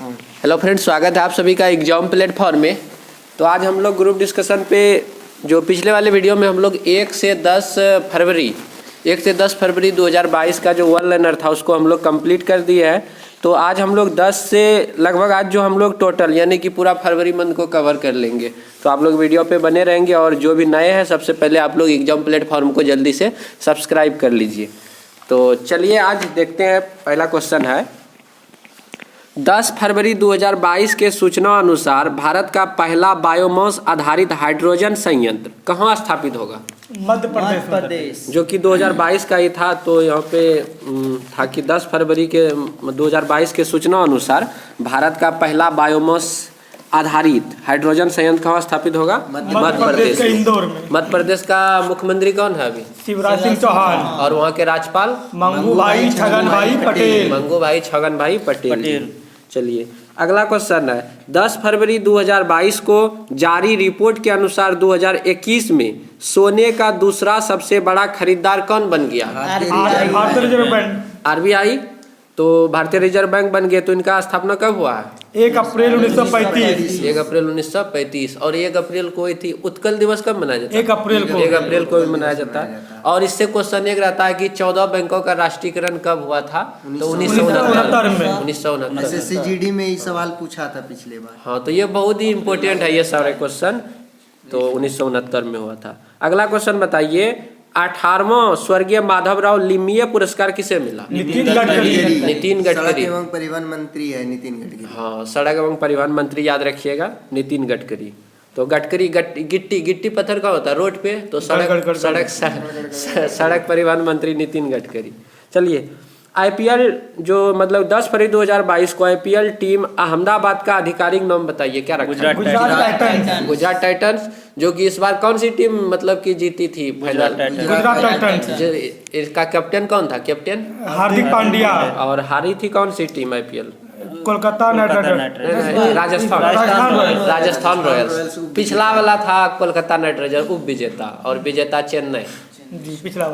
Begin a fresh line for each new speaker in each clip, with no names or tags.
Hello friends, स्वागत है आप सभी का एग्जाम प्लेटफॉर्म में। तो आज हम लोग ग्रुप डिस्कशन पे जो पिछले वाले वीडियो में हम लोग 1 से 10 फरवरी 2022 का जो वन लाइनर था उसको हम लोग कंप्लीट कर दिए हैं। तो आज हम लोग 10 से लगभग आज जो हम लोग टोटल यानी कि पूरा फरवरी मंथ को कवर कर लेंगे। तो आप लोग वीडियो पे बने रहेंगे और जो भी नए हैं सबसे पहले आप लोग एग्जाम प्लेटफॉर्म को जल्दी से सब्सक्राइब कर लीजिए। तो चलिए आज देखते हैं। पहला क्वेश्चन है 10 फरवरी 2022 के सूचना अनुसार भारत का पहला बायोमास आधारित हाइड्रोजन संयंत्र कहाँ स्थापित होगा?
मध्य प्रदेश।
जो कि 2022 का ही था। तो यहाँ पे था कि 10 फरवरी के 2022 के सूचना अनुसार भारत का पहला बायोमास आधारित हाइड्रोजन संयंत्र कहाँ स्थापित होगा?
मध्य प्रदेश के इंदौर में।
मध्य प्रदेश का मुख्यमंत्री कौन है अभी?
शिवराज सिंह चौहान।
और वहाँ के राज्यपाल
मंगू भाई छगन भाई पटेल।
चलिए अगला क्वेश्चन है 10 फरवरी 2022 को जारी रिपोर्ट के अनुसार 2021 में सोने का दूसरा सबसे बड़ा खरीदार कौन बन गया?
भारतीय रिजर्व बैंक।
आरबीआई। तो भारतीय रिजर्व बैंक बन गए। तो इनका स्थापना कब हुआ है?
1 अप्रैल 1935।
1 अप्रैल 1935। और 1 अप्रैल को ही थी उत्कल दिवस कब मनाया जाता है?
1 अप्रैल को।
1 अप्रैल को भी मनाया जाता है। और इससे क्वेश्चन एक रहता है कि 14 बैंकों का राष्ट्रीयकरण कब हुआ था? तो 1969 में। 1969
SSCGD में ये सवाल पूछा था पिछले बार।
हाँ, तो ये बहुत ही इम्पोर्टेंट है ये सारे क्वेश्चन। तो 1969 में हुआ था। अगला क्वेश्चन बताइए 18वां स्वर्गीय माधवराव लिम्मीय पुरस्कार किसे मिला?
नितिन गडकरी।
सड़क एवं परिवहन मंत्री है नितिन गडकरी।
हाँ, सड़क एवं परिवहन मंत्री याद रखिएगा, नितिन गडकरी। तो गडकरी गिट्टी पत्थर का होता है रोड पे। तो सड़क परिवहन मंत्री नितिन गडकरी। चलिए आईपीएल जो मतलब 10 फरवरी 2022 को आईपीएल टीम अहमदाबाद का आधिकारिक नाम बताइए, क्या रखा? गुजरात टाइटंस। जो कि इस बार कौन सी टीम मतलब कि जीती थी फाइनल?
गुजरात टाइटंस।
इसका कैप्टन कौन था? कैप्टन
हार्दिक पांड्या।
और हारी थी कौन सी team IPL?
Kolkata Knight Riders.
Rajasthan Royals. पिछला वाला था कोलकाता नाइट राइडर्स उप विजेता और विजेता चेन्नई। पिछला।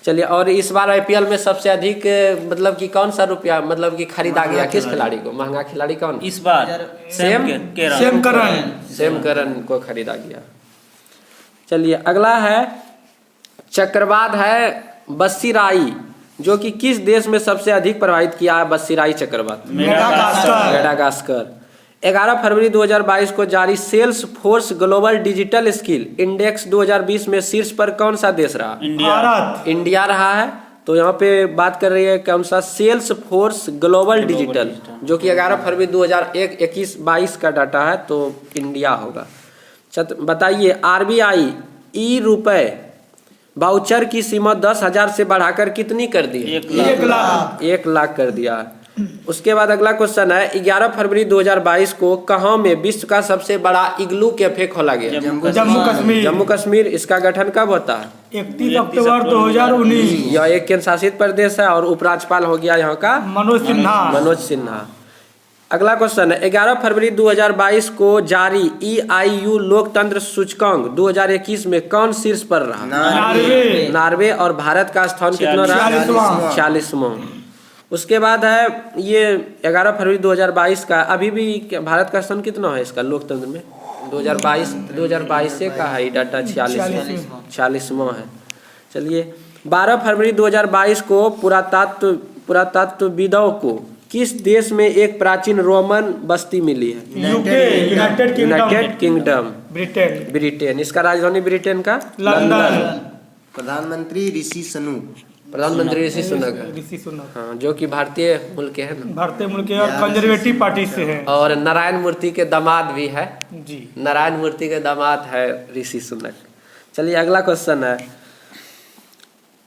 चलिए और इस बार आईपीएल में सबसे अधिक मतलब कि कौन सा रुपया मतलब कि खरीदा गया किस खिलाड़ी को? महंगा खिलाड़ी कौन?
इस बार
सेम करन को खरीदा गया। चलिए अगला है चक्रवात है बस्सीराई, जो कि किस देश में सबसे अधिक प्रभावित किया है बस्सीराई चक्रवात? मेडागास्कर। 11 फरवरी 2022 को जारी Salesforce global digital skill index 2020 में शीर्ष पर कौन सा देश रहा? इंडिया रहा है। तो यहाँ पे बात कर रही है कौन सा? सेल्स फोर्स ग्लोबल डिजिटल, जो कि 11 फरवरी 2021-22 का डाटा है। तो इंडिया होगा। बताइए आरबीआई ई रुपए वाउचर की सीमा 10,000 से बढ़ाकर कितनी कर दी? 1 लाख कर दिया। उसके बाद अगला क्वेश्चन है 11 फरवरी 2022 को कहाँ में विश्व का सबसे बड़ा इग्लू कैफे खोला गया? जम्मू कश्मीर। इसका गठन कब होता है?
31 अक्टूबर 2019।
यह एक केंद्र शासित प्रदेश है और उपराज्यपाल हो गया यहाँ का मनोज सिन्हा। अगला क्वेश्चन है 11 फरवरी 2022 को जारी EIU लोकतंत्र सूचकांक 2021 में कौन शीर्ष पर रहा? नॉर्वे। और भारत का स्थान कितना रहा? 46वां। उसके बाद है ये 11 फरवरी 2022 का अभी भी भारत का स्थान कितना है इसका लोकतंत्र में? 2022 से का है डाटा 46वां है। चलिए 12 फरवरी 2022 को पुरातत्वविदों को किस देश में एक प्राचीन रोमन बस्ती मिली है? United kingdom Britain. इसका राजधानी ब्रिटेन का लंदन।
प्रधानमंत्री ऋषि सुनक।
हाँ, जो कि भारतीय मूल के है ना?
भारतीय मूल के और कंजर्वेटिव पार्टी से है।
और नारायण मूर्ति के दामाद भी है
जी।
नारायण मूर्ति के दामाद है ऋषि सुनक। चलिए अगला क्वेश्चन है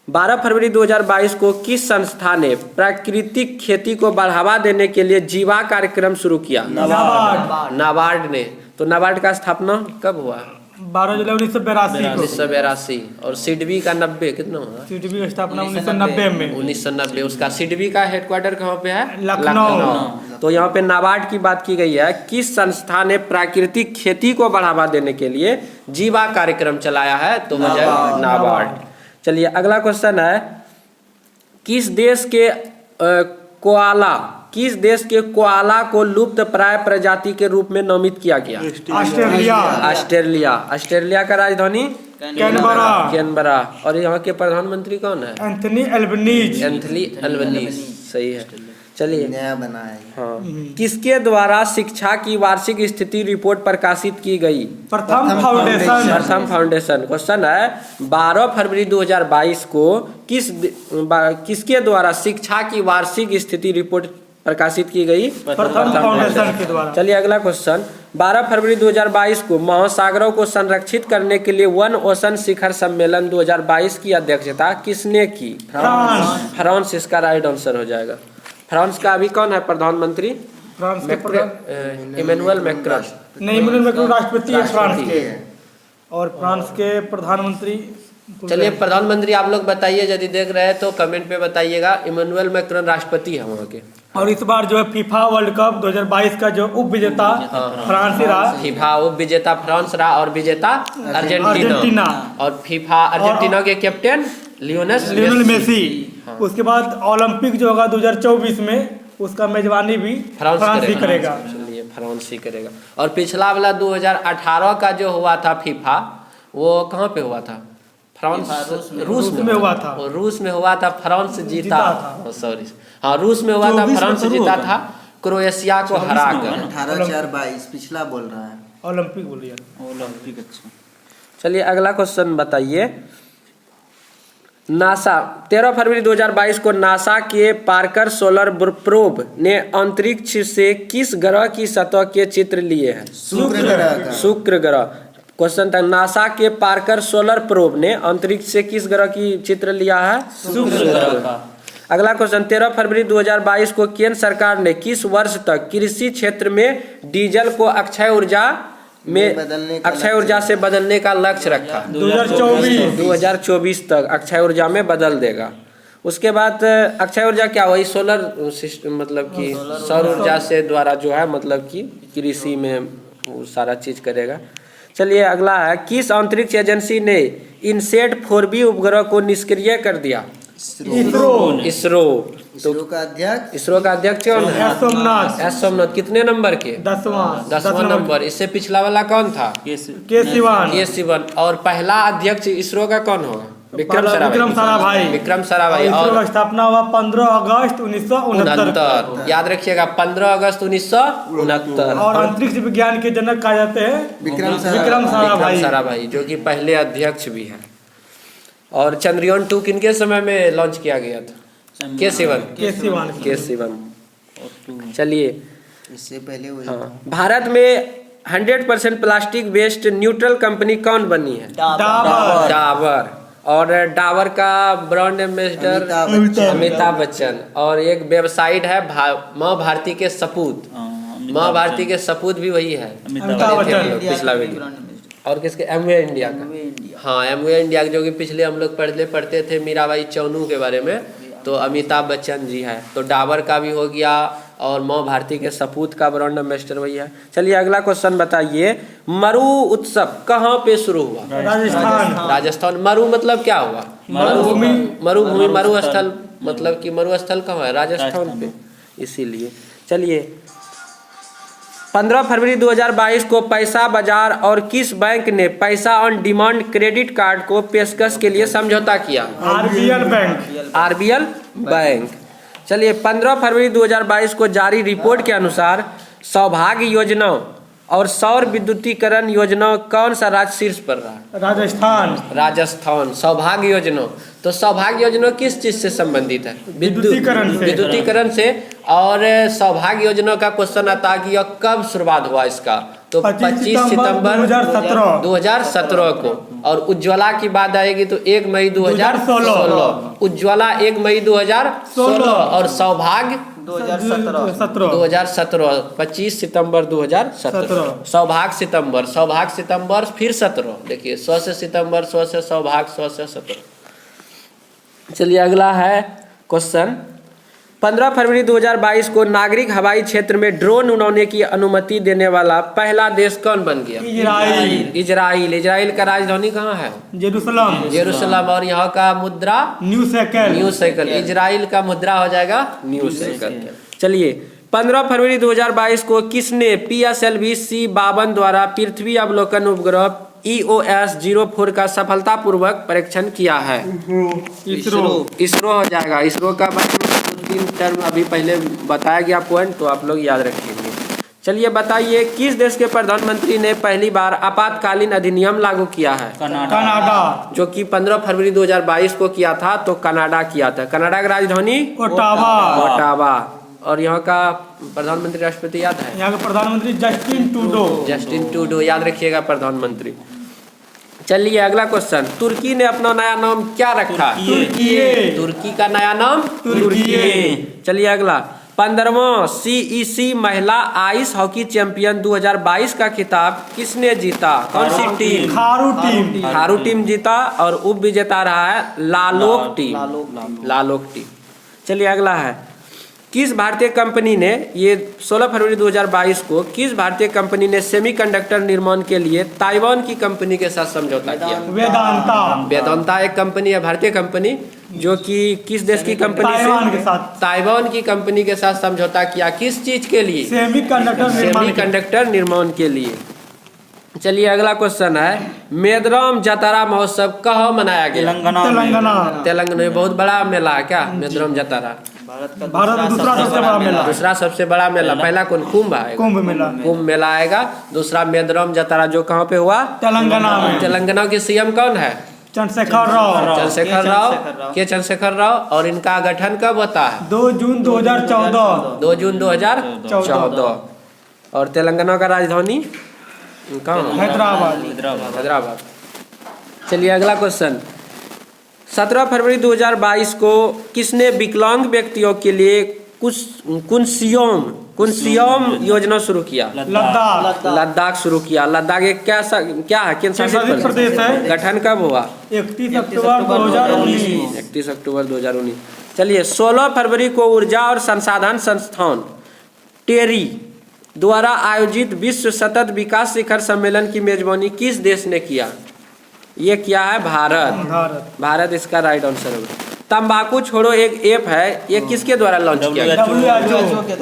12 फरवरी 2022 को किस संस्था ने प्राकृतिक खेती को बढ़ावा देने के लिए जीवा कार्यक्रम शुरू किया? नाबार्ड ने। तो नाबार्ड का स्थापना कब हुआ?
12 जुलाई 1982।
और सिडबी का 90 कितना हुआ?
सिडबी की स्थापना 1990 में।
1990। उसका सिडबी का हेडक्वार्टर कहाँ पे है?
लखनऊ।
तो यहाँ पे नाबार्ड की बात की गई है। किस संस्था ने प्राकृतिक खेती को बढ़ावा देने के लिए जीवा कार्यक्रम चलाया है? तो वजह नाबार्ड। चलिए अगला क्वेश्चन है किस देश के कोआला किस देश के कोआला को लुप्त प्राय प्रजाति के रूप में नामित किया गया?
ऑस्ट्रेलिया।
ऑस्ट्रेलिया। ऑस्ट्रेलिया का राजधानी
कैनबरा।
कैनबरा। और यहाँ के प्रधानमंत्री कौन है?
Anthony Albanese.
Anthony Albanese. सही है। चलिए,
नया बना है।
हाँ, किसके द्वारा शिक्षा की वार्षिक स्थिति रिपोर्ट प्रकाशित की गई?
प्रथम फाउंडेशन।
प्रथम फाउंडेशन। क्वेश्चन है 12 फरवरी 2022 को किसके द्वारा शिक्षा की वार्षिक स्थिति रिपोर्ट प्रकाशित की गई?
प्रथम फाउंडेशन के द्वारा।
चलिए अगला क्वेश्चन, 12 फरवरी 2022 को महासागरों को संरक्षित करने के लिए वन ओशन शिखर सम्मेलन 2022 की अध्यक्षता किसने की?
फ्रांस।
फ्रांस इसका राइट आंसर हो जाएगा। फ्रांस का अभी कौन है प्रधानमंत्री?
फ्रांस के
इमैनुअल मैक्रॉन।
नहीं, इमैनुअल मैक्रोन राष्ट्रपति है फ्रांस के, और फ्रांस के प्रधानमंत्री।
चलिए प्रधानमंत्री आप लोग बताइए, यदि देख रहे हैं तो कमेंट पे बताइएगा। इमैनुअल मैक्रॉन राष्ट्रपति है वहाँ के।
और इस बार जो है फीफा वर्ल्ड कप 2022 का जो उप विजेता फ्रांस ही रहा।
फीफा उप विजेता फ्रांस रहा और विजेता अर्जेंटीना। और फीफा अर्जेंटीना के कैप्टन लियोनेल
मेसी। उसके बाद ओलंपिक जो होगा 2024 में, उसका मेजबानी भी फ्रांस ही करेगा।
चलिए फ्रांस ही करेगा। और पिछला वाला 2018 का जो हुआ था फीफा, वो कहाँ पे हुआ था? फ्रांस, रूस में हुआ था। रूस में हुआ था, फ्रांस जीता। सॉरी, हाँ रूस में हुआ था, फ्रांस जीता था क्रोएशिया को हरा कर।
18/4/22 पिछला बोल रहा है।
ओलंपिक बोलिए।
ओलंपिक। अच्छा,
चलिए अगला क्वेश्चन बताइए। नासा 13 फरवरी 2022 को नासा के पार्कर सोलर प्रोब ने अंतरिक्ष से किस ग्रह की सतह के चित्र लिए हैं?
शुक्र ग्रह का।
शुक्र ग्रह। क्वेश्चन था, नासा के पार्कर सोलर प्रोब ने अंतरिक्ष से किस ग्रह की चित्र लिया है?
शुक्र ग्रह का।
अगला क्वेश्चन, 13 फरवरी 2022 को केंद्र सरकार ने किस वर्ष तक कृषि क्षेत्र में डीजल को अक्षय ऊर्जा से बदलने का लक्ष्य रखा? 2024 तक अक्षय ऊर्जा में बदल देगा। उसके बाद अक्षय ऊर्जा क्या हुई? सोलर सिस्टम, मतलब कि सौर ऊर्जा से द्वारा जो है, मतलब कि कृषि में वो सारा चीज करेगा। चलिए अगला है, किस अंतरिक्ष एजेंसी ने इनसेट 4B उपग्रह को निष्क्रिय कर दिया? इसरो। तो इसरो का अध्यक्ष कौन है? एस सोमनाथ। कितने नंबर के? 10वां नंबर। इससे पिछला वाला कौन था?
के सिवन।
और पहला अध्यक्ष इसरो का कौन होगा? विक्रम साराभाई।
इसरो का स्थापना हुआ 15 अगस्त 1969।
याद रखिएगा, 15 अगस्त 1969।
और अंतरिक्ष विज्ञान के जनक कहा जाते हैं विक्रम साराभाई,
जो कि पहले अध्यक्ष भी है। और चंद्रयान 2 किनके समय में लॉन्च किया गया था? के सिवन। चलिए,
इससे पहले
हाँ, भारत में 100% प्लास्टिक वेस्ट न्यूट्रल कंपनी कौन बनी है? डाबर। और डाबर का ब्रांड एम्बेसडर अमिताभ बच्चन। और एक वेबसाइट है माँ भारती के सपूत। माँ भारती के सपूत भी वही है, पिछला वीडियो। और किसके? एमवे इंडिया का। हाँ, एमवे इंडिया जो कि पिछले हम लोग पढ़ते थे मीराबाई चानू के बारे में, तो अमिताभ बच्चन जी है। तो डाबर का भी हो गया, और माँ भारती के सपूत का ब्रांड एम्बेसडर वही है। चलिए अगला क्वेश्चन बताइए, मरु उत्सव कहाँ पे शुरू हुआ? राजस्थान। मरु मतलब क्या हुआ? मरुभूमि। मरुस्थल मतलब कि मरुस्थल कहाँ है? राजस्थान पे, इसीलिए। चलिए 15 फरवरी 2022 को पैसा बाजार और किस बैंक ने पैसा ऑन डिमांड क्रेडिट कार्ड को पेशकश के लिए समझौता किया? RBL bank. चलिए 15 फरवरी 2022 को जारी रिपोर्ट के अनुसार सौभाग्य योजना और सौर विद्युतीकरण योजना कौन सा राज्य शीर्ष पर रहा? राजस्थान। सौभाग्य योजना, तो सौभाग्य योजना किस चीज से संबंधित है? विद्युतीकरण से। और सौभाग्य योजना का क्वेश्चन आता है कि यह कब शुरुआत हुआ इसका? तो 25 सितंबर 2017 को। और उज्ज्वला की बात आएगी तो 1 मई 2016। उज्ज्वला 1 मई 2016 और सौभाग्य 2017 25 सितंबर 2017। सौभाग्य सितंबर फिर 17। देखिए 100 से सितंबर, 100 से सौभाग्य, 100 से 17। चलिए अगला है क्वेश्चन, 15 फरवरी 2022 को नागरिक हवाई क्षेत्र में ड्रोन उड़ाने की अनुमति देने वाला पहला देश कौन बन गया? इजराइल का राजधानी कहाँ है? जेरूसलम। और यहाँ का मुद्रा न्यू शेकल। इजराइल का मुद्रा हो जाएगा न्यू शेकल। चलिए 15 फरवरी 2022 को किसने PSLV C-52 द्वारा पृथ्वी अवलोकन उपग्रह EOS 04 का सफलतापूर्वक परीक्षण किया है? इसरो हो जाएगा। इसरो का बारे में 2-3 टर्म अभी पहले बताया गया पॉइंट, तो आप लोग याद रखेंगे। चलिए बताइए, किस देश के प्रधानमंत्री ने पहली बार आपातकालीन अधिनियम लागू किया है?
कनाडा।
जो कि 15 फरवरी 2022 को किया था, तो कनाडा किया था। कनाडा की राजधानी
ओटावा।
ओटावा। और यहाँ का प्रधानमंत्री राष्ट्रपति याद है?
यहाँ के प्रधानमंत्री
जस्टिन ट्रूडो याद रखिएगा प्रधानमंत्री। चलिए अगला क्वेश्चन, तुर्की ने अपना नया नाम क्या रखा? तुर्की का नया नाम तुर्की। चलिए अगला, 15वां CEC महिला आइस हॉकी चैंपियन 2022 का खिताब किसने जीता? कौन सी टीम? थारू टीम जीता। और उप विजेता रहा है लालोक टीम। चलिए अगला है, किस भारतीय कंपनी ने, ये 16 फरवरी 2022 को किस भारतीय कंपनी ने सेमीकंडक्टर निर्माण के लिए ताइवान की कंपनी के साथ समझौता किया? वेदांता एक कंपनी है, भारतीय कंपनी, जो कि किस देश की कंपनी से? ताइवान की कंपनी के साथ समझौता किया। किस चीज के लिए? सेमीकंडक्टर निर्माण के लिए। चलिए अगला क्वेश्चन है, मेदराम जातरा महोत्सव कहाँ मनाया गया? तेलंगाना में। बहुत बड़ा मेला है क्या मेदराम जातरा?
भारत का दूसरा सबसे बड़ा मेला।
दूसरा सबसे बड़ा मेला। पहला कौन? कुंभ मेला आएगा। दूसरा मेदराम जातरा, जो कहाँ पे हुआ?
तेलंगाना में।
तेलंगाना के CM कौन है? चंद्रशेखर राव। और इनका गठन कब होता है?
2 जून 2014।
2 जून 2014। और तेलंगाना का राजधानी कहाँ? हैदराबाद। चलिए अगला क्वेश्चन, 17 फरवरी 2022 को किसने विकलांग व्यक्तियों के लिए कुंसियोम योजना शुरू किया? लद्दाख शुरू किया। लद्दाख एक क्या है? केंद्र शासित प्रदेश है। गठन कब हुआ? 31 अक्टूबर 2019। चलिए 16 फरवरी को ऊर्जा और संसाधन संस्थान टेरी द्वारा आयोजित विश्व सतत विकास शिखर सम्मेलन की मेजबानी किस देश ने किया? ये क्या है? भारत इसका राइट आंसर होगा। तंबाकू छोड़ो एक ऐप है, ये किसके द्वारा लॉन्च किया गया?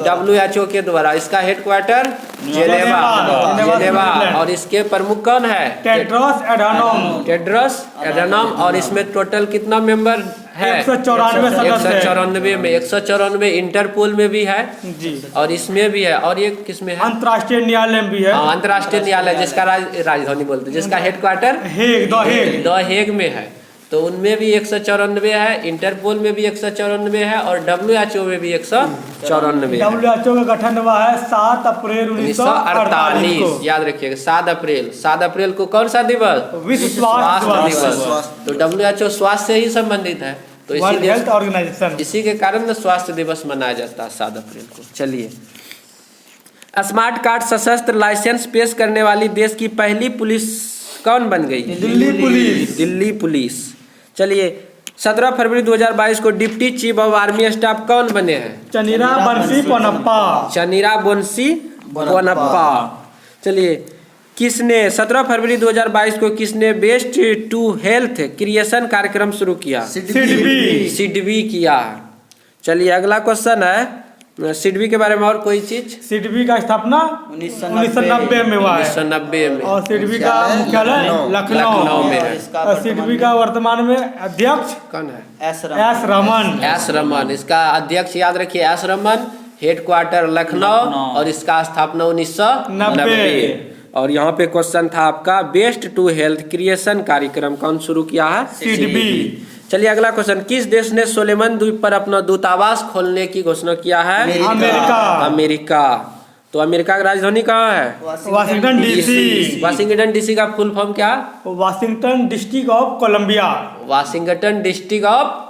WHO के द्वारा। इसका हेडक्वार्टर जेनेवा। और इसके प्रमुख कौन है? टेड्रोस एडानॉम। और इसमें टोटल कितना मेंबर है? 194 में। 194 इंटरपोल में भी है जी, और इसमें भी है। और ये किसमें है? अंतर्राष्ट्रीय न्यायालय में भी है। अंतर्राष्ट्रीय न्यायालय, जिसका राजधानी बोलते हैं, जिसका हेडक्वार्टर द हेग में है। तो उनमें भी 194 है, इंटरपोल में भी 194 है, और WHO में भी 194।
WHO का गठन हुआ है 7 अप्रैल 1948।
याद रखिएगा 7 अप्रैल को कौन सा दिवस? विश्व स्वास्थ्य दिवस। तो WHO स्वास्थ्य से ही संबंधित है, तो इसी के कारण स्वास्थ्य दिवस मनाया जाता है 7 अप्रैल को। चलिए, स्मार्ट कार्ड सशस्त्र लाइसेंस पेश करने वाली देश की पहली पुलिस कौन बन गई? दिल्ली पुलिस। चलिए 17 फरवरी 2022 को deputy chief of army staff कौन बने हैं? चनीरा बोंसी पोनप्पा। चलिए, किसने 17 फरवरी 2022 को किसने बेस्ट टू हेल्थ क्रिएशन कार्यक्रम शुरू किया? सिडबी किया। चलिए अगला क्वेश्चन है, सिडबी के बारे में और कोई चीज?
सिडबी का स्थापना 1990 में हुआ है।
1990 में।
और सिडबी का मुख्यालय लखनऊ में है। और सिडबी का वर्तमान में अध्यक्ष कौन है? एस रमन। इसका अध्यक्ष याद रखिए एस रमन, हेडक्वार्टर लखनऊ, और इसका स्थापना 1990। और यहाँ पे क्वेश्चन था आपका, बेस्ट टू हेल्थ क्रिएशन कार्यक्रम कौन शुरू किया है? सिडबी। चलिए अगला क्वेश्चन, किस देश ने सोलेमन द्वीप पर अपना दूतावास खोलने की घोषणा किया है? अमेरिका। तो अमेरिका की राजधानी कहाँ है? Washington DC।
वाशिंगटन DC का फुल फॉर्म क्या?
Washington District of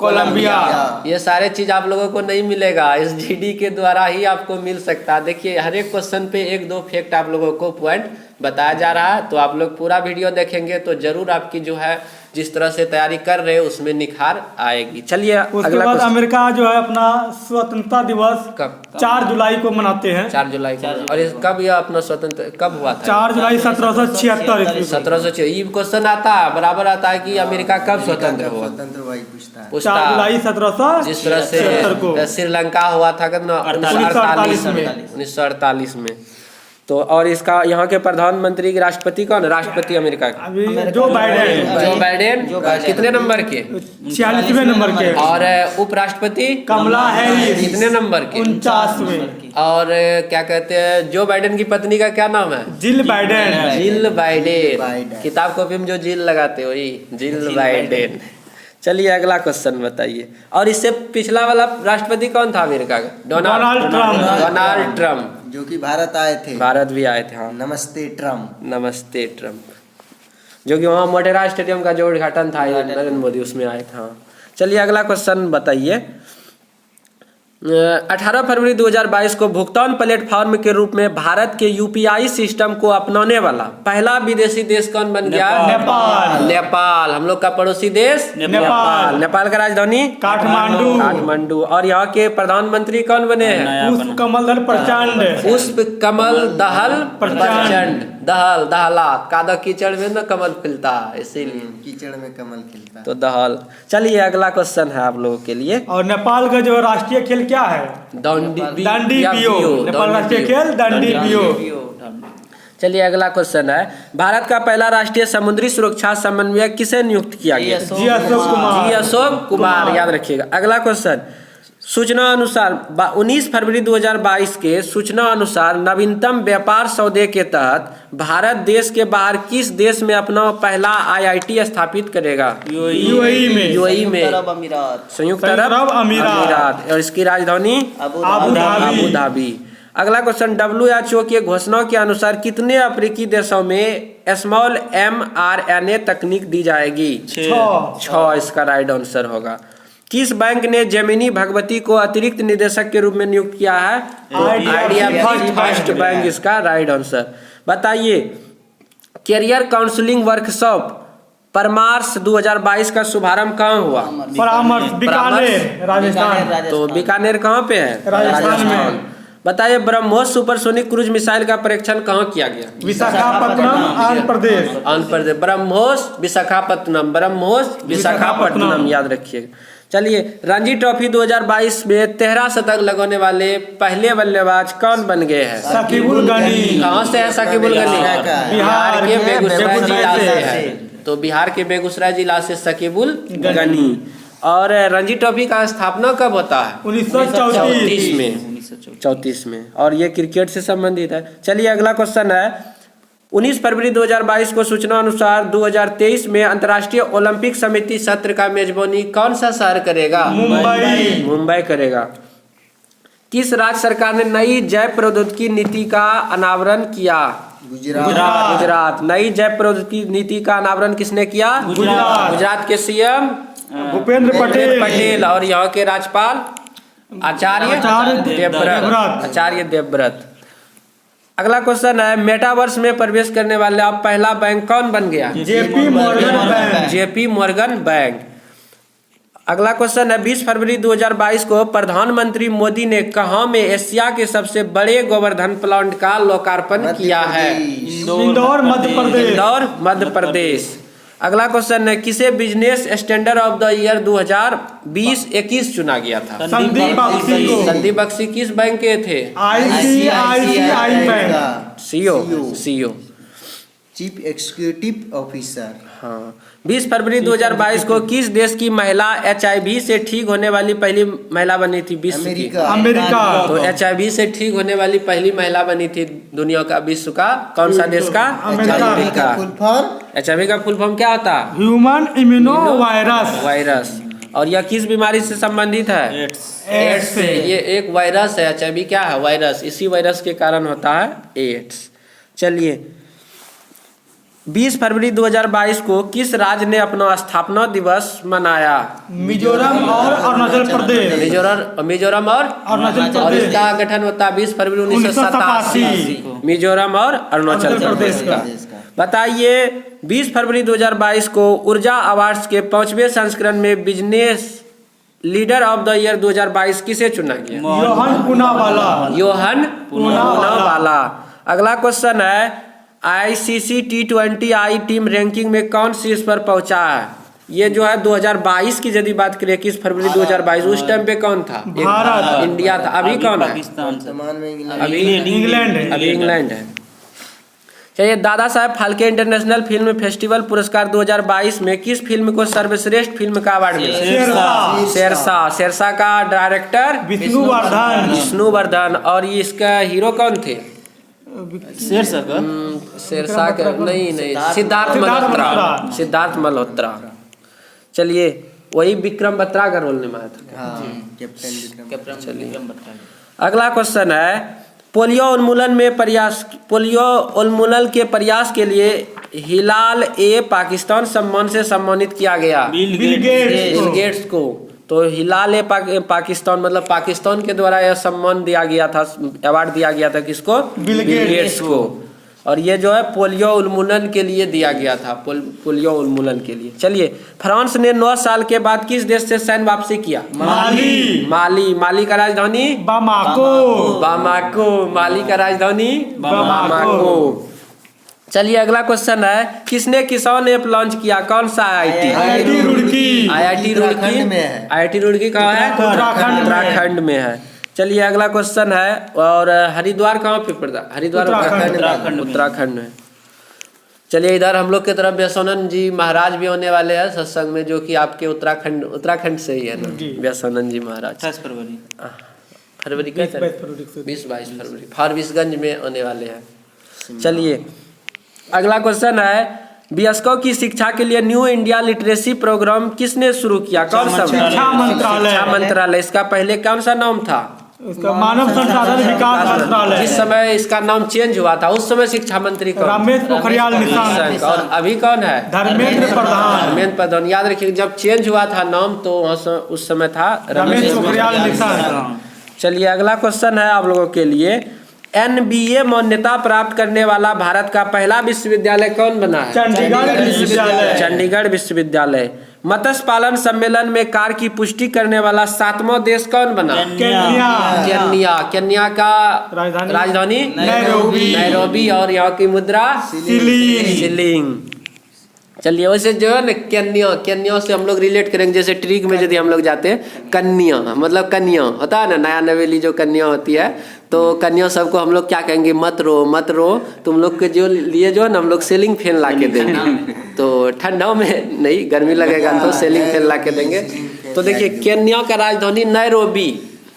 Columbia.
ये सारे चीज आप लोगों को नहीं मिलेगा, SGD के द्वारा ही आपको मिल सकता है। देखिए हर एक क्वेश्चन पे 1-2 फैक्ट आप लोगों को पॉइंट बताया जा रहा है, तो आप लोग पूरा वीडियो देखेंगे तो जरूर आपकी जो है जिस तरह से तैयारी कर रहे हो उसमें निखार आएगी। चलिए
उसके बाद अमेरिका जो है अपना स्वतंत्रता दिवस
कब?
4 जुलाई को मनाते हैं।
4 जुलाई को। और कब यह अपना स्वतंत्र कब हुआ था?
4 जुलाई 1776।
1776। ये क्वेश्चन आता है, बराबर आता है कि अमेरिका कब स्वतंत्र स्वतंत्र हुआ?
स्वतंत्र वही पूछता है।
4 जुलाई 1777
जिस तरह से श्रीलंका हुआ था कितना
1948 में।
1948 में। तो और इसका यहाँ के प्रधानमंत्री की राष्ट्रपति कौन है? राष्ट्रपति अमेरिका के
अभी जो बाइडेन
कितने नंबर के?
46वें नंबर के।
और उपराष्ट्रपति
कमला हैरिस
कितने नंबर के?
49वें।
और क्या कहते हैं जो बाइडेन की पत्नी का क्या नाम है?
Jill Biden.
Jill Biden. किताब कॉपी में जो जिल लगाते हो वही जिल बाइडेन। चलिए अगला क्वेश्चन बताइए। और इससे पिछला वाला राष्ट्रपति कौन था अमेरिका का? डोनाल्ड ट्रम्प,
जो कि भारत आए थे।
भारत भी आए थे। हाँ,
नमस्ते ट्रम्प।
नमस्ते ट्रम्प, जो कि वहाँ मोटेरा स्टेडियम का जो उद्घाटन था नरेंद्र मोदी उसमें आए थे। हाँ, चलिए अगला क्वेश्चन बताइए। 18 फरवरी 2022 को भुगतान प्लेटफॉर्म के रूप में भारत के यूपीआई सिस्टम को अपनाने वाला पहला विदेशी देश कौन बन गया? नेपाल। हम लोग का पड़ोसी देश नेपाल। नेपाल का राजधानी काठमांडू। और यहाँ के प्रधानमंत्री कौन बने हैं?
पुष्प कमल दहल प्रचंड।
पुष्प कमल दहल प्रचंड। दहला कादा कीचड़ में ना कमल खिलता, इसीलिए
कीचड़ में कमल खिलता।
तो दहल। चलिए अगला क्वेश्चन है आप लोगों के लिए।
और नेपाल का जो राष्ट्रीय खेल क्या है?
दांडी
बियो। नेपाल राष्ट्रीय खेल दांडी बियो।
चलिए अगला क्वेश्चन है। भारत का पहला राष्ट्रीय समुद्री सुरक्षा समन्वयक किसे नियुक्त किया गया?
जी
अशोक कुमार। याद रखिएगा। अगला क्वेश्चन, सूचना अनुसार 19 फरवरी 2022 के सूचना अनुसार नवीनतम व्यापार सौदे के तहत भारत देश के बाहर किस देश में अपना पहला आईआईटी स्थापित करेगा? यूएई में। संयुक्त अरब अमीरात। और इसकी राजधानी अबू धाबी। अगला क्वेश्चन, WHO के घोषणा के अनुसार कितने अफ्रीकी देशों में स्मॉल mRNA तकनीक दी जाएगी? 6 इसका राइट आंसर होगा। किस बैंक ने जेमिनी भगवती को अतिरिक्त निदेशक के रूप में नियुक्त किया है? आइडिया फर्स्ट बैंक इसका राइट आंसर। बताइए, कैरियर काउंसलिंग वर्कशॉप परामर्श 2022 का शुभारंभ कहाँ हुआ?
परामर्श बीकानेर राजस्थान।
तो बीकानेर कहाँ पे है?
राजस्थान में।
बताइए, ब्रह्मोस सुपरसोनिक क्रूज मिसाइल का परीक्षण कहाँ किया गया?
विशाखापट्टनम आंध्र प्रदेश।
ब्रह्मोस विशाखापट्टनम। याद रखिएगा। चलिए, रणजी ट्रॉफी 2022 में 13 शतक लगाने वाले पहले बल्लेबाज कौन बन गए हैं?
शकीबुल गनी।
कहाँ से है शकीबुल गनी? बिहार के बेगूसराय जिला से है। तो बिहार के बेगूसराय जिला से शकीबुल गनी। और रणजी ट्रॉफी का स्थापना कब होता है? 1934 में। और ये क्रिकेट से संबंधित है। चलिए अगला क्वेश्चन है। 19 फरवरी 2022 को सूचना अनुसार 2023 में अंतर्राष्ट्रीय ओलंपिक समिति सत्र का मेजबानी कौन सा शहर करेगा? मुंबई करेगा। किस राज्य सरकार ने नई जैव प्रौद्योगिकी नीति का अनावरण किया? गुजरात। नई जैव प्रौद्योगिकी नीति का अनावरण किसने किया? गुजरात के सीएम
भूपेंद्र
पटेल। और यहाँ के राज्यपाल आचार्य देवव्रत। अगला क्वेश्चन है, मेटावर्स में प्रवेश करने वाला पहला बैंक कौन बन गया? JP Morgan bank. अगला क्वेश्चन है, 20 फरवरी 2022 को प्रधानमंत्री मोदी ने कहाँ में एशिया के सबसे बड़े गोवर्धन प्लांट का लोकार्पण किया है?
इंदौर
मध्य प्रदेश। अगला क्वेश्चन है, किसे business standard of the year 2020-21 चुना गया था? संदीप बख्शी किस बैंक के थे?
ICICI bank.
CO
chief executive officer.
हाँ। 20 फरवरी 2022 को किस देश की महिला HIV से ठीक होने वाली पहली महिला बनी थी?
अमेरिका।
तो HIV से ठीक होने वाली पहली महिला बनी थी दुनिया का, विश्व का कौन सा देश का?
अमेरिका।
HIV का फुल फॉर्म क्या होता है?
Human immuno virus.
और यह किस बीमारी से संबंधित है? एड्स से। ये एक वायरस है। HIV क्या है? वायरस। इसी वायरस के कारण होता है एड्स। चलिए, 20 फरवरी 2022 को किस राज्य ने अपना स्थापना दिवस मनाया?
मिजोरम और अरुणाचल प्रदेश।
मिजोरम और और इसका गठन होता है 20 फरवरी 1987 मिजोरम और अरुणाचल प्रदेश का। बताइए, 20 फरवरी 2022 को ऊर्जा अवार्ड्स के 5वें संस्करण में business leader of the year 2022 किसे चुना गया? योहन पूनावाला। अगला क्वेश्चन है, ICC T20I टीम रैंकिंग में कौन शीर्ष पर पहुंचा है? ये जो है 2022 की यदि बात करें 21 फरवरी 2022 उस टाइम पे कौन था?
भारत।
इंडिया था। अभी कौन है?
पाकिस्तान से
वर्तमान में
अभी
इंग्लैंड है।
अभी इंग्लैंड है। चलिए, Dada Saheb Phalke international film festival पुरस्कार 2022 में किस फिल्म को सर्वश्रेष्ठ फिल्म का अवार्ड मिला?
शेरशाह।
शेरशाह। शेरशाह का डायरेक्टर
विष्णुवर्धन।
विष्णुवर्धन। और ये इसका हीरो कौन थे?
शेरशाह का
शेरशाह का नहीं, सिद्धार्थ
सिद्धार्थ
मल्होत्रा।
मल्होत्रा।
सिद्धार्थ मल्होत्रा। चलिए, वही विक्रम बत्रा का रोल निभाया था।
हाँ, कैप्टन विक्रम।
अगला क्वेश्चन है, पोलियो उन्मूलन के प्रयास के लिए हिलाल ए पाकिस्तान सम्मान से सम्मानित किया गया।
Bill
Bill Gates
Bill Gates को। तो हिलाल ए पाकिस्तान मतलब पाकिस्तान के द्वारा यह सम्मान दिया गया था, अवार्ड दिया गया था किसको?
बिल गेट्स
को। और ये जो है पोलियो उन्मूलन के लिए दिया गया था, पोलियो उन्मूलन के लिए। चलिए, फ्रांस ने 9 साल के बाद किस देश से सैन्य वापसी किया? माली का राजधानी बामाको। माली का राजधानी बामाको। चलिए, अगला क्वेश्चन है, किसने किसान ऐप लॉन्च किया? कौन सा IIT?
IIT Roorkee.
IIT Roorkee कहाँ है? उत्तराखंड में है। चलिए, अगला क्वेश्चन है, और हरिद्वार कहाँ पे पड़ता है? हरिद्वार उत्तराखंड में। चलिए, इधर हम लोग की तरफ व्यासानंद जी महाराज भी होने वाले हैं सत्संग में, जो कि आपके उत्तराखंड से ही है ना? व्यासानंद जी महाराज
28 फरवरी
फरवरी 20-22 फरवरी फारबिसगंज में होने वाले हैं। चलिए, अगला क्वेश्चन है, वयस्कों की शिक्षा के लिए न्यू इंडिया लिटरेसी प्रोग्राम किसने शुरू किया? कौन सा?
शिक्षा
मंत्रालय। इसका पहले कौन सा नाम था?
उसका मानव संसाधन विकास मंत्रालय।
जिस समय इसका नाम चेंज हुआ था उस समय शिक्षा मंत्री कौन?
रमेश पोखरियाल निशंक।
और अभी कौन है?
धर्मेंद्र प्रधान।
याद रखिए, जब चेंज हुआ था नाम तो उस समय था
रमेश पोखरियाल निशंक।
चलिए, अगला क्वेश्चन है आप लोगों के लिए, NBA मान्यता प्राप्त करने वाला भारत का पहला विश्वविद्यालय कौन बना है? चंडीगढ़ विश्वविद्यालय। मत्स्य पालन सम्मेलन में कार की पुष्टि करने वाला 7वां देश कौन बना? केन्या का राजधानी नैरोबी। और यहाँ की मुद्रा शिलिंग। चलिए, वैसे जो है ना केन्या से हम लोग रिलेट करेंगे, जैसे ट्रिक में यदि हम लोग जाते हैं, कन्या मतलब कन्या होता है ना, नया नवेली जो कन्या होती है, तो कन्या सबको हम लोग क्या कहेंगे? मत रो तुम लोग के जो लिए जो है ना हम लोग सीलिंग फैन ला के देंगे। तो ठंडा में नहीं, गर्मी लगेगा तो सीलिंग फैन ला के देंगे। तो देखिए, केन्या का राजधानी नैरोबी।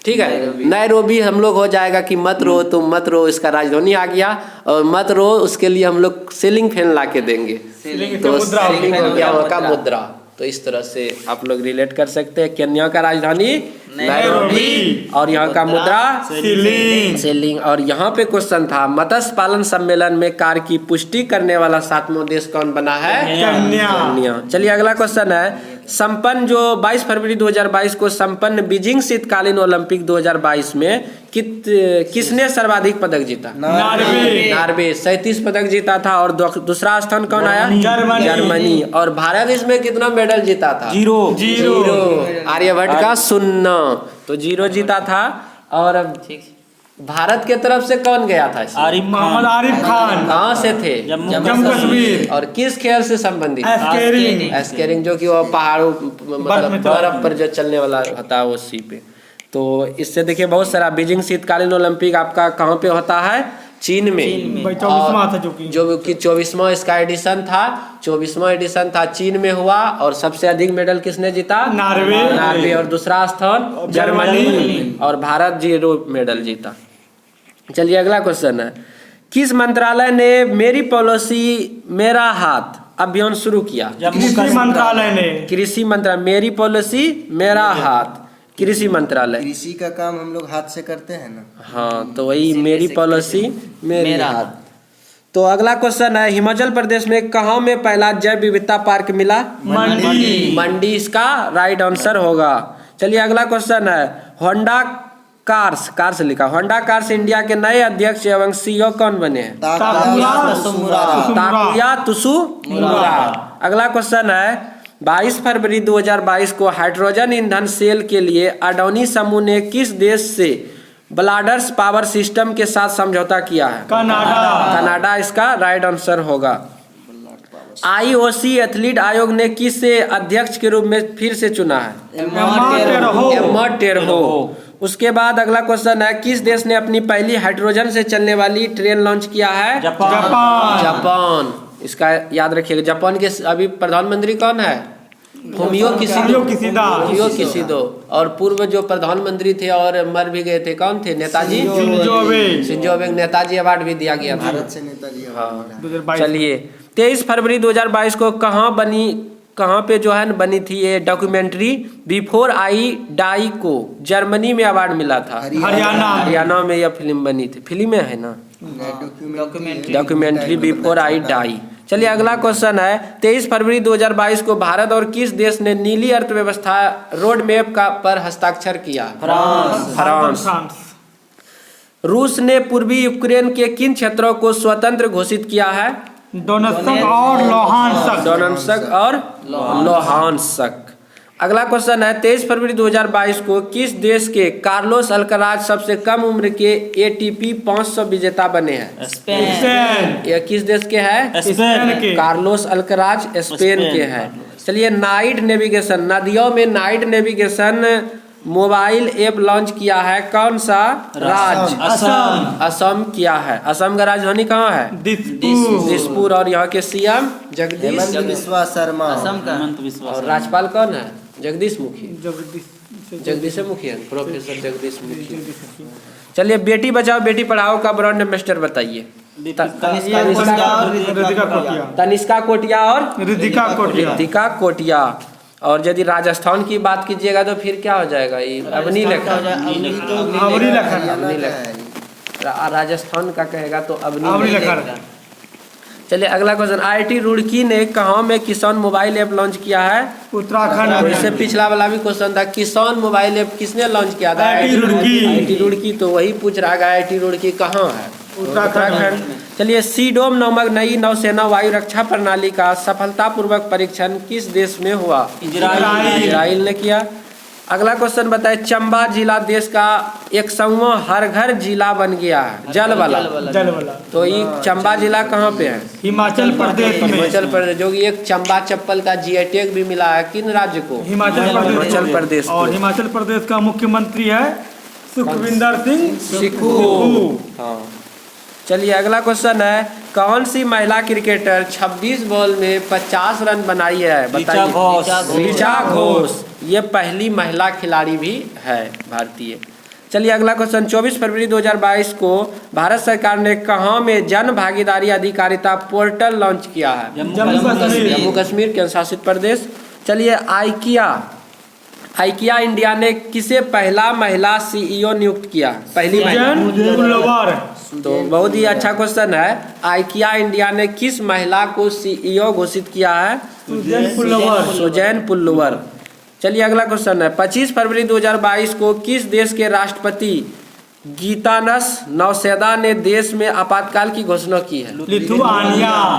ठीक है, नैरोबी हम लोग हो जाएगा कि मत रो तुम मत रो, इसका राजधानी आ गया। और मत रो उसके लिए हम लोग सीलिंग फैन ला के देंगे, तो सीलिंग हो गया वहाँ का मुद्रा। तो इस तरह से आप लोग रिलेट कर सकते हैं। केन्या का राजधानी नैरोबी और यहाँ का मुद्रा सीलिंग। और यहाँ पे क्वेश्चन था, मत्स्य पालन सम्मेलन में कार की पुष्टि करने वाला 7वां देश कौन बना है? केन्या। चलिए, अगला क्वेश्चन है, संपन्न जो 22 फरवरी 2022 को संपन्न बीजिंग शीतकालीन ओलंपिक 2022 में किसने सर्वाधिक पदक जीता? नॉर्वे 37 पदक जीता था। और दूसरा स्थान कौन आया? जर्मनी। और भारत इसमें कितना मेडल जीता था? 0। आर्यभट्ट का 0। तो 0 जीता था। और भारत के तरफ से कौन गया था?
मोहम्मद आरिफ खान।
कहाँ से थे?
जम्मू कश्मीर।
और किस खेल से संबंधित? स्केटिंग, जो कि वो पहाड़ों मतलब बर्फ पर जो चलने वाला होता है उसी पे। तो इससे देखिए, बहुत सारा बीजिंग शीतकालीन ओलंपिक आपका कहाँ पे होता है? चीन में।
24वां था
जो कि 24वां इसका एडिशन था। 24वां एडिशन था, चीन में हुआ। और सबसे अधिक मेडल किसने जीता? नॉर्वे। और दूसरा स्थान जर्मनी। और भारत 0 मेडल जीता। चलिए, अगला क्वेश्चन है, किस मंत्रालय ने मेरी पॉलिसी मेरा हाथ अभियान शुरू किया?
कृषि मंत्रालय ने।
कृषि मंत्रालय, मेरी पॉलिसी मेरा हाथ, कृषि मंत्रालय।
कृषि का काम हम लोग हाथ से करते हैं ना।
हाँ, तो वही मेरी पॉलिसी मेरा हाथ। तो अगला क्वेश्चन है, हिमाचल प्रदेश में कहाँ में पहला जैव विविधता पार्क मिला? मंडी इसका राइट आंसर होगा। चलिए, अगला क्वेश्चन है, होंडा कार्स लिखा, होंडा कार्स इंडिया के नए अध्यक्ष एवं CEO कौन बने हैं? ताकुया तुसुमुरा। अगला क्वेश्चन है, 22 फरवरी 2022 को हाइड्रोजन ईंधन सेल के लिए अडानी समूह ने किस देश से ब्लाडर्स पावर सिस्टम के साथ समझौता किया है?
कनाडा।
इसका राइट आंसर होगा। IOC एथलीट आयोग ने किसे अध्यक्ष के रूप में फिर से चुना है? एम्मा टेरहो। उसके बाद अगला क्वेश्चन है, किस देश ने अपनी पहली हाइड्रोजन से चलने वाली ट्रेन लॉन्च किया है? जापान। इसका याद रखिएगा। जापान के अभी प्रधानमंत्री कौन है? Fumio Kishida. और पूर्व जो प्रधानमंत्री थे और मर भी गए थे, कौन थे? Netaji Shinzo Abe. Netaji award भी दिया गया था
भारत से नेताजी अवार्ड।
हाँ। चलिए 23 फरवरी 2022 को कहाँ पे जो है न बनी थी ये डॉक्यूमेंट्री बिफोर आई डाई को? जर्मनी में अवार्ड मिला था। हरियाणा में यह फिल्म बनी थी। फिल्म है ना, डॉक्यूमेंट्री बिफोर आई डाई। चलिए अगला क्वेश्चन है, 23 फरवरी 2022 को भारत और किस देश ने नीली अर्थव्यवस्था रोड मैप पर हस्ताक्षर किया? फ्रांस। रूस ने पूर्वी यूक्रेन के किन क्षेत्रों को स्वतंत्र घोषित किया है?
डोनेट्स्क और
लोहान्स्क। अगला क्वेश्चन है, 23 फरवरी 2022 को किस देश के कार्लोस अल्कराज सबसे कम उम्र के ATP 500 विजेता बने हैं?
स्पेन।
यह किस देश के हैं?
स्पेन के।
कार्लोस अल्कराज स्पेन के हैं। चलिए नाइट नेविगेशन, नदियों में night navigation mobile app launch किया है कौन सा राज्य? असम किया है। असम का राजधानी कहाँ है? दिसपुर। और यहाँ के CM जगदीश
शर्मा।
और राज्यपाल कौन है? जगदीश मुखी। जगदीश मुखी, प्रोफेसर जगदीश मुखी। चलिए बेटी बचाओ बेटी पढ़ाओ का ब्रांड एम्बेसडर बताइए। तनिष्का कोटिया और रितिका कोटिया। और यदि राजस्थान की बात कीजिएगा तो फिर क्या हो जाएगा? ये अवनी लखन। राजस्थान का कहेगा तो अवनी लखन। चलिए अगला क्वेश्चन, IIT रुड़की ने कहाँ में किसान मोबाइल ऐप लॉन्च किया है?
उत्तराखंड।
इससे पिछला वाला भी क्वेश्चन था, किसान मोबाइल ऐप किसने लॉन्च किया था? IIT रुड़की। तो वही पूछ रहा है IIT रुड़की कहाँ है? उत्तराखंड। चलिए सीडोम नामक नई नौसेना वायु रक्षा प्रणाली का सफलतापूर्वक परीक्षण किस देश में हुआ? इजराइल ने किया। अगला क्वेश्चन बताए, चंबा जिला देश का 100वां हर घर जिला बन गया है जल वाला। तो ये चंबा जिला कहाँ पे है?
हिमाचल प्रदेश में।
हिमाचल प्रदेश, जो कि एक चंबा चप्पल का GI टैग भी मिला है किन राज्य को? हिमाचल प्रदेश।
और हिमाचल प्रदेश का मुख्यमंत्री है सुखविंदर सिंह सुक्खू।
हाँ। चलिए अगला क्वेश्चन है, कौन सी महिला क्रिकेटर 26 बॉल में 50 रन बनाई है? बताइए। ऋचा घोष। ये पहली महिला खिलाड़ी भी है भारतीय। चलिए अगला क्वेश्चन, 24 फरवरी 2022 को भारत सरकार ने कहाँ में जन भागीदारी अधिकारिता पोर्टल लॉन्च किया है? जम्मू कश्मीर केंद्र शासित प्रदेश। चलिए आइकिया इंडिया ने किसे पहला महिला CEO नियुक्त किया? पहली महिला। तो बहुत ही अच्छा क्वेश्चन है, आइकिया इंडिया ने किस महिला को CEO घोषित किया है? सुजैन पुल्लवर। चलिए अगला क्वेश्चन है, 25 फरवरी 2022 को किस देश के राष्ट्रपति गीतानस नौसेदा ने देश में आपातकाल की घोषणा की है?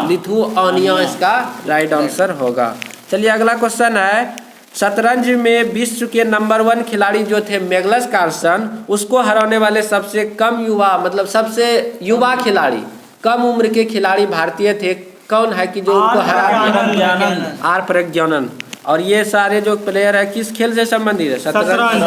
लिथुआनिया इसका राइट आंसर होगा। चलिए अगला क्वेश्चन है, शतरंज में विश्व के नंबर 1 खिलाड़ी जो थे मैग्नस कार्लसन, उसको हराने वाले सबसे कम युवा, मतलब सबसे युवा खिलाड़ी, कम उम्र के खिलाड़ी भारतीय थे, कौन है कि जो उनको हरा? आर प्रज्ञानन। और ये सारे जो प्लेयर है किस खेल से संबंधित है? शतरंज।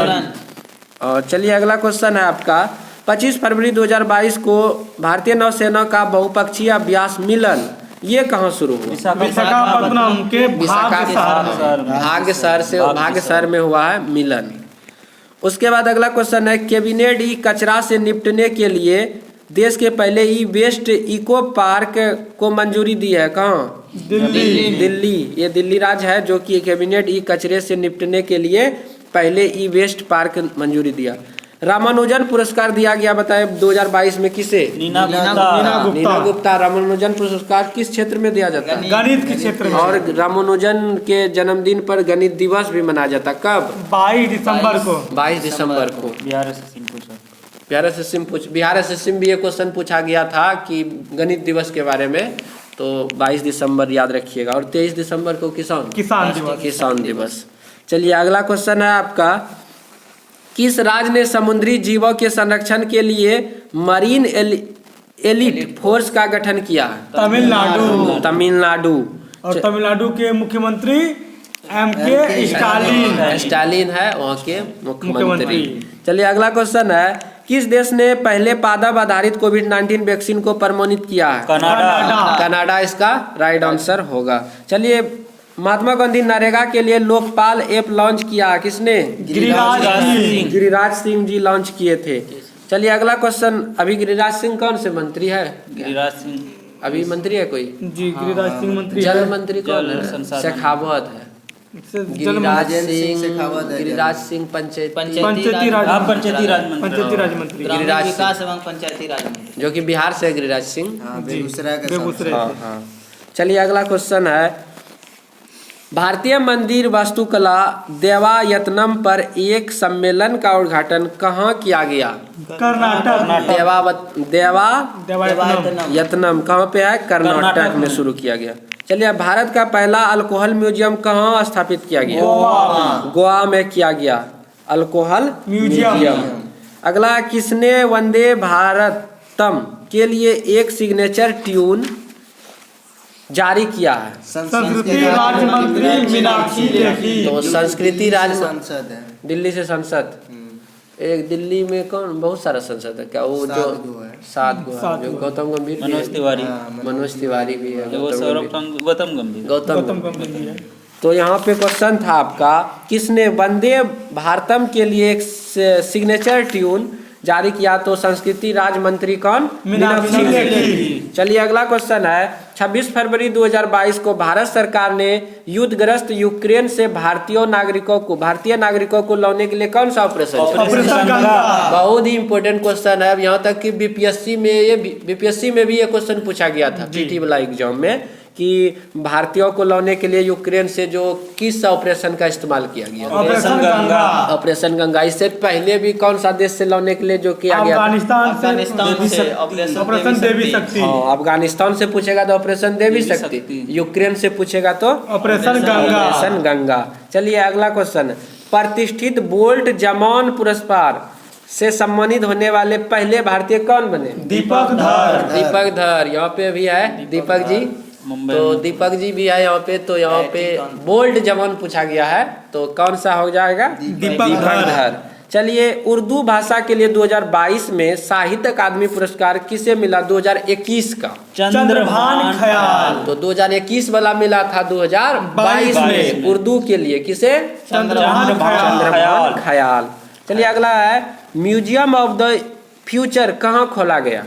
और चलिए अगला क्वेश्चन है आपका, 25 फरवरी 2022 को भारतीय नौसेना का बहुपक्षीय अभ्यास मिलन ये कहाँ शुरू हुआ?
विशाखापट्टनम के
भाग्य शहर में हुआ है मिलन। उसके बाद अगला क्वेश्चन है, कैबिनेट ई कचरा से निपटने के लिए देश के पहले ई वेस्ट इको पार्क को मंजूरी दी है कहाँ? दिल्ली। ये दिल्ली राज्य है जो कि कैबिनेट ई कचरे से निपटने के लिए पहले ई वेस्ट पार्क मंजूरी दिया। रामानुजन पुरस्कार दिया गया, बताए 2022 में किसे? नीना गुप्ता। रामानुजन पुरस्कार किस क्षेत्र में दिया जाता है?
गणित के क्षेत्र में।
और रामानुजन के जन्मदिन पर गणित दिवस भी मनाया जाता, कब? 22 दिसंबर को। बिहार एसएससी में भी ये क्वेश्चन पूछा गया था कि गणित दिवस के बारे में, तो 22 दिसंबर याद रखिएगा। और 23 दिसंबर को किसान दिवस। चलिए अगला क्वेश्चन है आपका, किस राज्य ने समुद्री जीवों के संरक्षण के लिए मरीन एलिट फोर्स का गठन किया? तमिलनाडु।
और तमिलनाडु के मुख्यमंत्री MK
स्टालिन है वहाँ के मुख्यमंत्री। चलिए अगला क्वेश्चन है, किस देश ने पहले पादप आधारित कोविड-19 वैक्सीन को प्रमाणित किया है? कनाडा इसका राइट आंसर होगा। चलिए महात्मा गांधी नरेगा के लिए लोकपाल ऐप लॉन्च किया किसने? गिरिराज सिंह जी लॉन्च किए थे। चलिए अगला क्वेश्चन, अभी गिरिराज सिंह कौन से मंत्री है?
गिरिराज सिंह
अभी मंत्री है कोई?
जी गिरिराज सिंह मंत्री।
जल मंत्री कौन है? शेखावत है। गिरिराज सिंह
पंचायती राज मंत्री
गिरिराज
विकास एवं पंचायती राज मंत्री,
जो कि बिहार से गिरिराज सिंह।
बेगूसराय।
हाँ। चलिए अगला क्वेश्चन है, भारतीय मंदिर वास्तुकला देवायतनम पर एक सम्मेलन का उद्घाटन कहाँ किया गया?
कर्नाटक।
देवायतनम कहाँ पे है? कर्नाटक में शुरू किया गया। चलिए भारत का पहला अल्कोहल म्यूजियम कहाँ स्थापित किया गया? गोवा में किया गया अल्कोहल म्यूजियम। अगला, किसने वंदे भारतम के लिए एक सिग्नेचर ट्यून जारी किया है?
संस्कृति राज्य मंत्री मीनाक्षी लेखी।
तो संस्कृति राज्य
संसद है
दिल्ली से संसद, एक दिल्ली में कौन, बहुत सारा संसद है क्या? वो जो 7 गो है, जो गौतम गंभीर, मनोज तिवारी भी है,
गौतम गंभीर।
तो यहाँ पे क्वेश्चन था आपका, किसने वंदे भारतम के लिए एक सिग्नेचर ट्यून जारी किया? तो संस्कृति राज्य मंत्री कौन? मीनाक्षी लेखी। चलिए अगला क्वेश्चन है, 26 फरवरी 2022 को भारत सरकार ने युद्धग्रस्त यूक्रेन से भारतीय नागरिकों को लाने के लिए कौन सा ऑपरेशन? बहुत ही इंपॉर्टेंट क्वेश्चन है। यहाँ तक कि बीपीएससी में भी ये क्वेश्चन पूछा गया था जीटी वाला एग्जाम में, कि भारतीयों को लाने के लिए यूक्रेन से जो किस ऑपरेशन का इस्तेमाल किया गया? ऑपरेशन गंगा। इससे पहले भी कौन सा देश से लाने के लिए जो किया गया? अफगानिस्तान से पूछेगा तो ऑपरेशन देवी शक्ति, यूक्रेन से पूछेगा तो ऑपरेशन गंगा। चलिए अगला क्वेश्चन, प्रतिष्ठित बोल्ट जमान पुरस्कार से सम्मानित होने वाले पहले भारतीय कौन बने?
दीपक
धर। यहाँ पे भी है दीपक जी, तो दीपक जी भी है यहाँ पे। तो यहाँ पे बोल्ड जवान पूछा गया है, तो कौन सा हो जाएगा? दीपक धर। चलिए उर्दू भाषा के लिए 2022 में साहित्य अकादमी पुरस्कार किसे मिला? 2021 का
चंद्रभान ख्याल।
तो 2021 वाला मिला था 2022 में उर्दू के लिए, किसे? चंद्रभान ख्याल। चलिए अगला है, म्यूजियम ऑफ द फ्यूचर कहाँ खोला गया?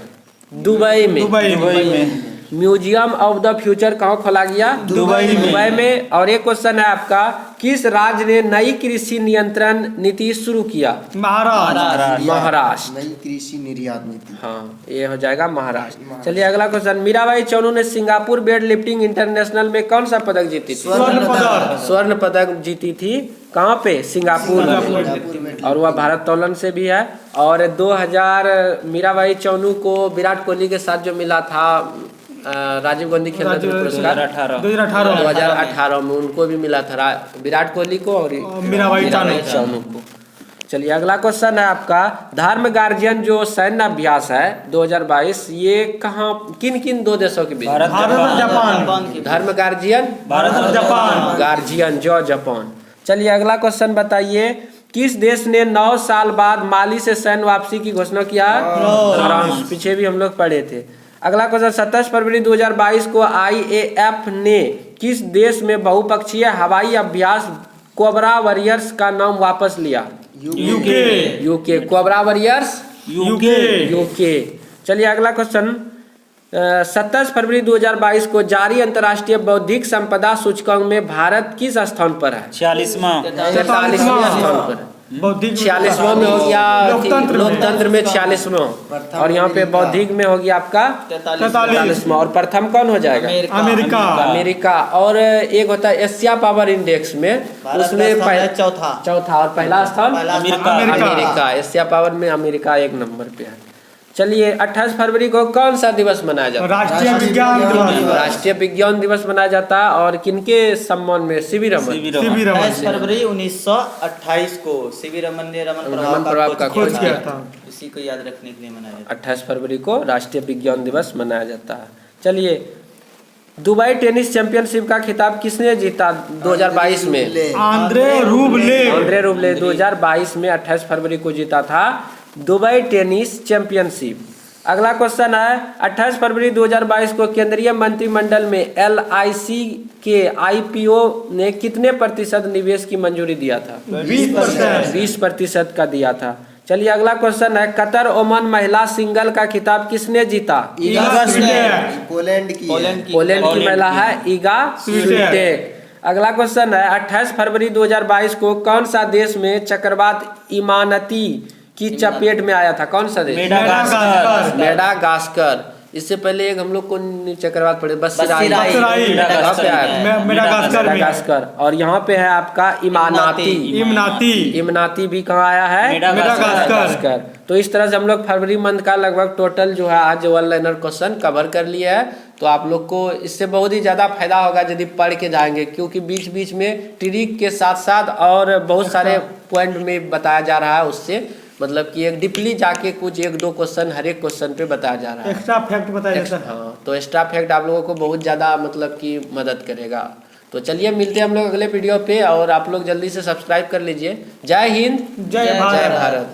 दुबई में। म्यूजियम ऑफ द फ्यूचर कहाँ खोला गया? दुबई में। और एक क्वेश्चन है आपका, किस राज्य ने नई कृषि नियंत्रण नीति शुरू किया? महाराष्ट्र।
नई कृषि निर्यात नीति।
हाँ, ये हो जाएगा महाराष्ट्र। चलिए अगला क्वेश्चन, मीराबाई चानू ने सिंगापुर वेट लिफ्टिंग इंटरनेशनल में कौन सा पदक जीती थी? स्वर्ण पदक जीती थी। कहाँ पे? सिंगापुर में। और वह भारत तोलन से भी है। और 2000 मीराबाई चानू को विराट कोहली के साथ जो मिला था राजीव गांधी खेल रत्न पुरस्कार 2018 में उनको भी मिला था, विराट कोहली को और मीराबाई चानू को। चलिए अगला क्वेश्चन है आपका, धर्म गार्जियन जो सैन्य अभ्यास है 2022, ये कहाँ किन 2 देशों के बीच?
भारत और जापान।
धर्म गार्जियन
भारत और जापान।
गार्जियन जो जापान। चलिए अगला क्वेश्चन बताइए, किस देश ने 9 साल बाद माली से सैन्य वापसी की घोषणा किया? फ्रांस। पीछे भी हम लोग पढ़े थे। अगला क्वेश्चन, 27 फरवरी 2022 को IAF ने किस देश में बहुपक्षीय हवाई अभ्यास कोबरा वॉरियर्स का नाम वापस लिया? यूके। Cobra warriors UK. चलिए अगला क्वेश्चन, 27 फरवरी 2022 को जारी अंतर्राष्ट्रीय बौद्धिक संपदा सूचकांक में भारत किस स्थान पर है?
46वां
43वां स्थान पर। 46वां में हो गया लोकतंत्र में 46वां, और यहाँ पे बौद्धिक में हो गया आपका 43वां। और प्रथम कौन हो जाएगा? अमेरिका। और एक होता है एशिया पावर इंडेक्स में, उसमें चौथा और पहला स्थान अमेरिका। एशिया पावर में अमेरिका 1 नंबर पे है। चलिए 28 फरवरी को कौन सा दिवस मनाया जाता है? राष्ट्रीय विज्ञान दिवस मनाया जाता है। और किनके सम्मान में? सीवी रमन।
28 फरवरी 1928 को सीवी रमन ने रमन प्रभाव का खोज किया था। इसी को याद रखने के लिए मनाया जाता है।
28 फरवरी को राष्ट्रीय विज्ञान दिवस मनाया जाता है। चलिए दुबई टेनिस चैंपियनशिप का खिताब किसने जीता 2022 में?
Andre Rublev.
आंद्रे रूबलेव 2022 में 28 फरवरी को जीता था दुबई टेनिस चैंपियनशिप। अगला क्वेश्चन है 28 फरवरी 2022 को केंद्रीय मंत्रिमंडल में LIC के IPO ने कितने प्रतिशत निवेश की मंजूरी दिया था? 20% का दिया था। चलिए अगला क्वेश्चन है कतर ओमान महिला सिंगल का खिताब किसने जीता?
पोलैंड की
महिला है ईगा स्विटेक। अगला क्वेश्चन है 28 फरवरी 2022 को कौन सा देश में चक्रवात इमानती की चपेट में आया था? कौन सा देश? मेडागास्कर। इससे पहले एक हम लोग को चक्रवात पड़े मेडागास्कर, और यहाँ पे है आपका इमनाती भी कहाँ आया है? मेडागास्कर। तो इस तरह से हम लोग फरवरी मंथ का लगभग टोटल जो है आज वन लाइनर क्वेश्चन कवर कर लिया है। तो आप लोग को इससे बहुत ही ज़्यादा फायदा होगा यदि पढ़ के जाएंगे, क्योंकि बीच बीच में ट्रिक के साथ साथ और बहुत सारे पॉइंट में बताया जा रहा है। उससे मतलब कि एक डीपली जाके कुछ 1-2 क्वेश्चन हर एक क्वेश्चन पे बताया जा रहा है,
एक्स्ट्रा फैक्ट बताया जाता है।
हाँ, तो एक्स्ट्रा फैक्ट आप लोगों को बहुत ज़्यादा मतलब कि मदद करेगा। तो चलिए मिलते हैं हम लोग अगले वीडियो पे, और आप लोग जल्दी से सब्सक्राइब कर लीजिए। जय हिंद, जय भारत।